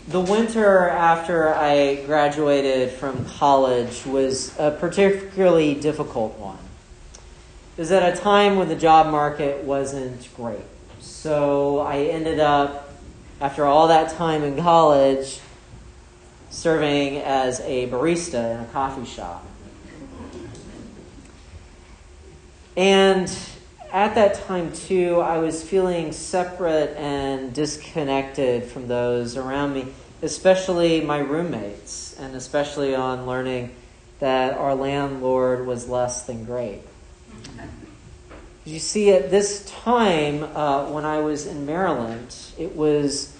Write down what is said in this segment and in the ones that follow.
The winter after I graduated from college was a particularly difficult one. It was at a time when the job market wasn't great. So I ended up, after all that time in college, serving as a barista in a coffee shop. And at that time, too, I was feeling separate and disconnected from those around me, especially my roommates, and especially on learning that our landlord was less than great. You see, at this time, when I was in Maryland, it was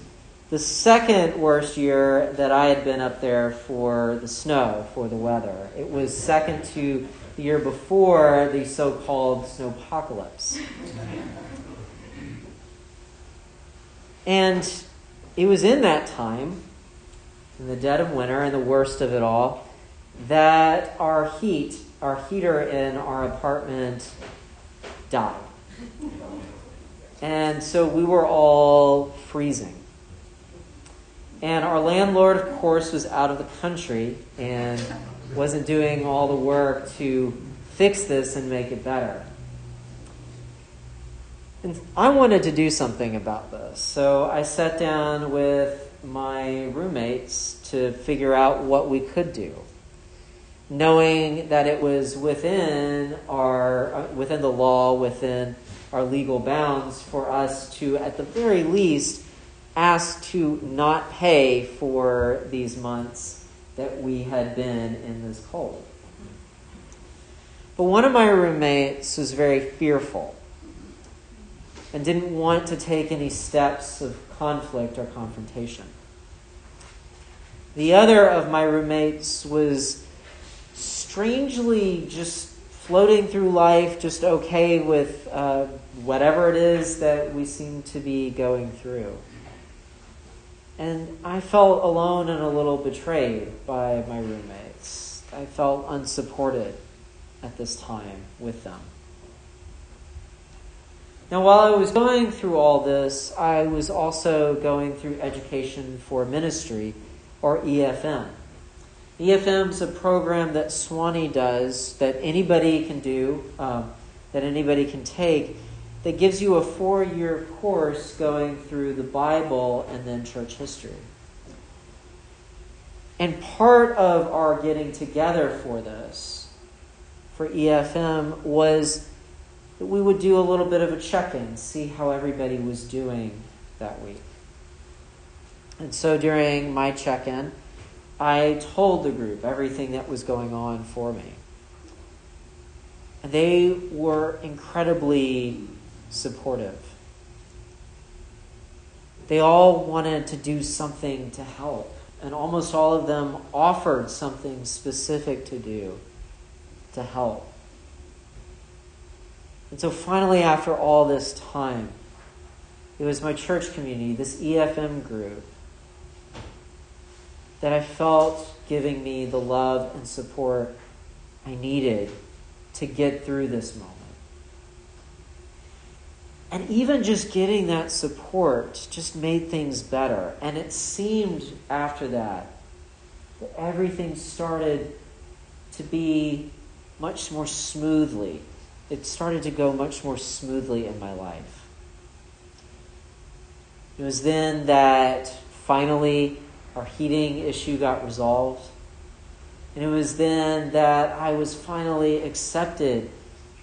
the second worst year that I had been up there for the snow, for the weather. It was second to the year before the so-called snowpocalypse. And it was in that time, in the dead of winter and the worst of it all, that our heater in our apartment died. And so we were all freezing. And our landlord, of course, was out of the country and wasn't doing all the work to fix this and make it better. And I wanted to do something about this. So I sat down with my roommates to figure out what we could do, knowing that it was within the law, within our legal bounds for us to, at the very least, ask to not pay for these months that we had been in this cold. But one of my roommates was very fearful and didn't want to take any steps of conflict or confrontation. The other of my roommates was strangely just floating through life, just okay with whatever it is that we seem to be going through. And I felt alone and a little betrayed by my roommates. I felt unsupported at this time with them. Now, while I was going through all this, I was also going through Education for Ministry, or EFM. EFM is a program that Swanee does, that anybody can do, that anybody can take, that gives you a 4-year course going through the Bible and then church history. And part of our getting together for this, for EFM, was that we would do a little bit of a check-in, see how everybody was doing that week. And so during my check-in, I told the group everything that was going on for me. And they were incredibly supportive. They all wanted to do something to help, and almost all of them offered something specific to do to help. And so finally, after all this time, it was my church community, this EFM group, that I felt giving me the love and support I needed to get through this moment. And even just getting that support just made things better. And it seemed after that everything started to be much more smoothly. It started to go much more smoothly in my life. It was then that finally our heating issue got resolved. And it was then that I was finally accepted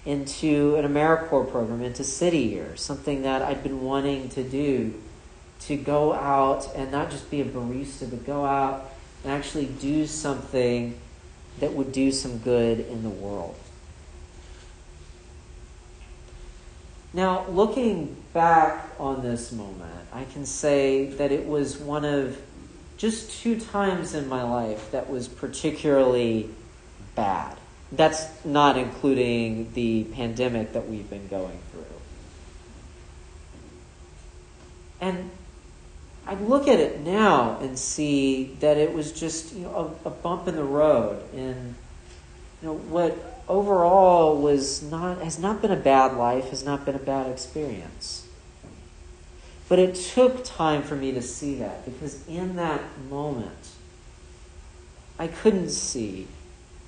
into an AmeriCorps program, into City Year, something that I'd been wanting to do, to go out and not just be a barista, but go out and actually do something that would do some good in the world. Now, looking back on this moment, I can say that it was one of just 2 times in my life that was particularly bad. That's not including the pandemic that we've been going through. And I look at it now and see that it was just a bump in the road, and what overall has not been a bad life, has not been a bad experience. But it took time for me to see that, because in that moment, I couldn't see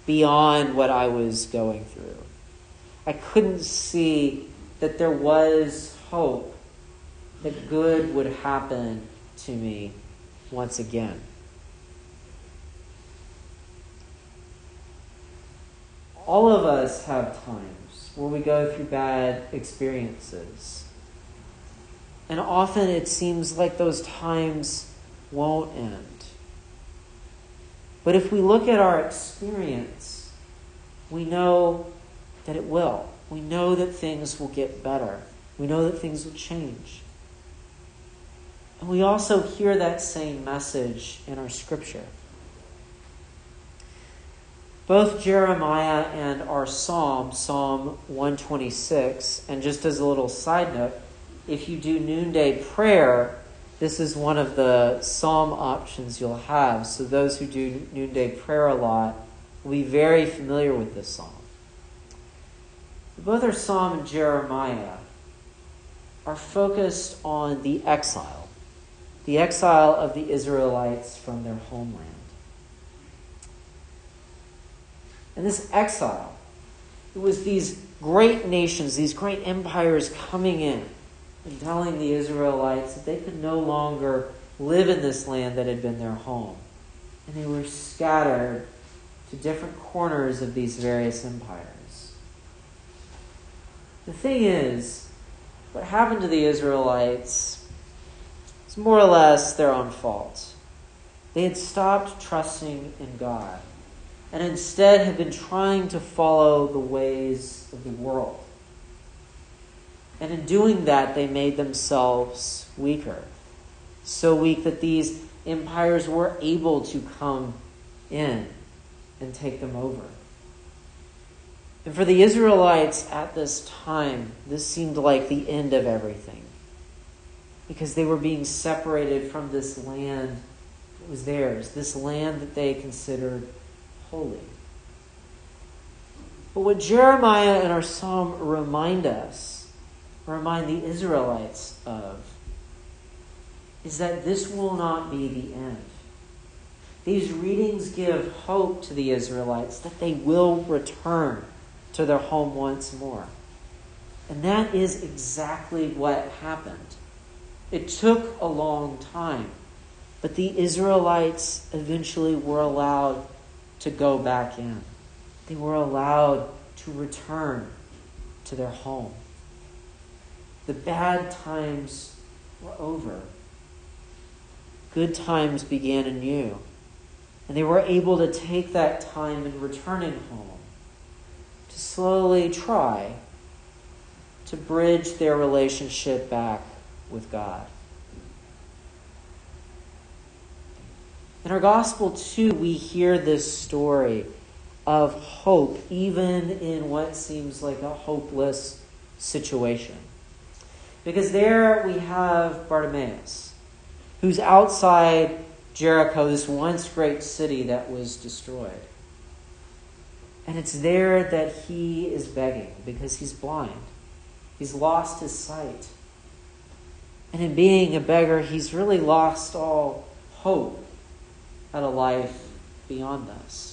beyond what I was going through. I couldn't see that there was hope, that good would happen to me once again. All of us have times where we go through bad experiences. And often it seems like those times won't end. But if we look at our experience, we know that it will. We know that things will get better. We know that things will change. And we also hear that same message in our scripture. Both Jeremiah and our Psalm 126, and just as a little side note, if you do noonday prayer, this is one of the psalm options you'll have. So those who do noonday prayer a lot will be very familiar with this psalm. Both our Psalm and Jeremiah are focused on the exile of the Israelites from their homeland. And this exile, it was these great nations, these great empires coming in and telling the Israelites that they could no longer live in this land that had been their home. And they were scattered to different corners of these various empires. The thing is, what happened to the Israelites is more or less their own fault. They had stopped trusting in God, and instead have been trying to follow the ways of the world. And in doing that, they made themselves weaker. So weak that these empires were able to come in and take them over. And for the Israelites at this time, this seemed like the end of everything, because they were being separated from this land that was theirs, this land that they considered holy. But what Jeremiah and our psalm remind the Israelites of, is that this will not be the end. These readings give hope to the Israelites that they will return to their home once more. And that is exactly what happened. It took a long time, but the Israelites eventually were allowed to go back in. They were allowed to return to their home. The bad times were over. Good times began anew. And they were able to take that time in returning home to slowly try to bridge their relationship back with God. In our gospel, too, we hear this story of hope, even in what seems like a hopeless situation. Because there we have Bartimaeus, who's outside Jericho, this once great city that was destroyed. And it's there that he is begging because he's blind. He's lost his sight. And in being a beggar, he's really lost all hope at a life beyond this.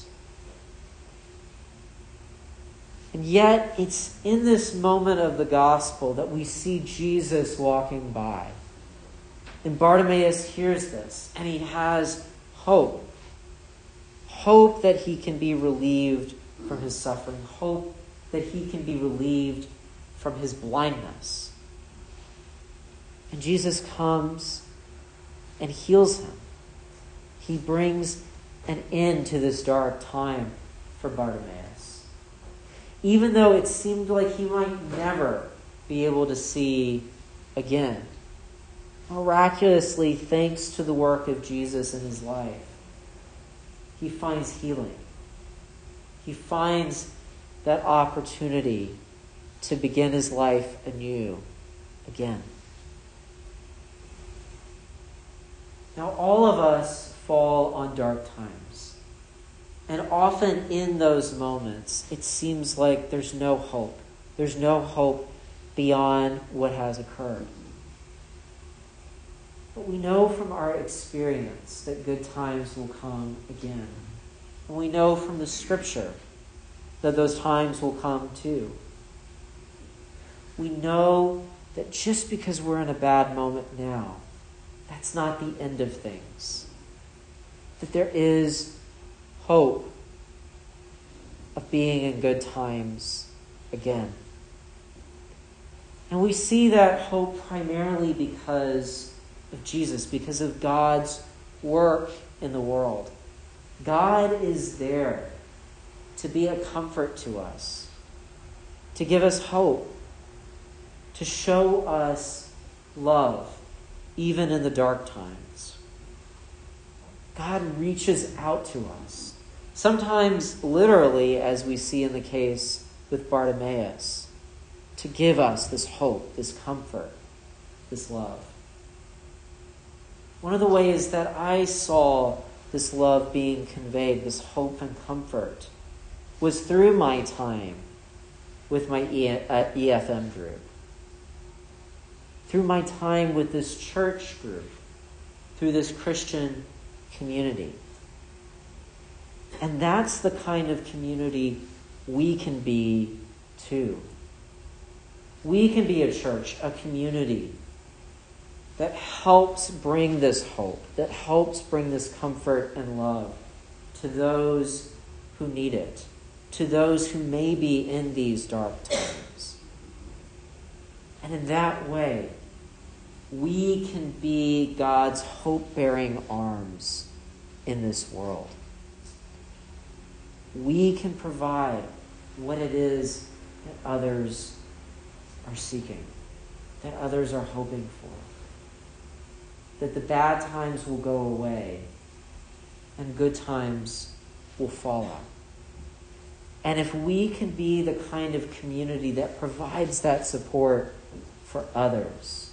And yet, it's in this moment of the gospel that we see Jesus walking by. And Bartimaeus hears this, and he has hope. Hope that he can be relieved from his suffering. Hope that he can be relieved from his blindness. And Jesus comes and heals him. He brings an end to this dark time for Bartimaeus. Even though it seemed like he might never be able to see again. Miraculously, thanks to the work of Jesus in his life, he finds healing. He finds that opportunity to begin his life anew again. Now, all of us fall on dark times. And often in those moments, it seems like there's no hope. There's no hope beyond what has occurred. But we know from our experience that good times will come again. And we know from the Scripture that those times will come too. We know that just because we're in a bad moment now, that's not the end of things. That there is hope of being in good times again. And we see that hope primarily because of Jesus, because of God's work in the world. God is there to be a comfort to us, to give us hope, to show us love, even in the dark times. God reaches out to us, sometimes literally, as we see in the case with Bartimaeus, to give us this hope, this comfort, this love. One of the ways that I saw this love being conveyed, this hope and comfort, was through my time with my EFM group. Through my time with this church group, through this Christian community. And that's the kind of community we can be too. We can be a church, a community that helps bring this hope, that helps bring this comfort and love to those who need it, to those who may be in these dark times. And in that way, we can be God's hope-bearing arms in this world. We can provide what it is that others are seeking, that others are hoping for. That the bad times will go away and good times will follow. And if we can be the kind of community that provides that support for others,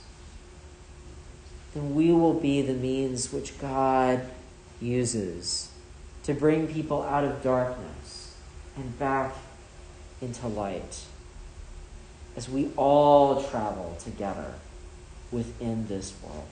then we will be the means which God uses to bring people out of darkness and back into light as we all travel together within this world.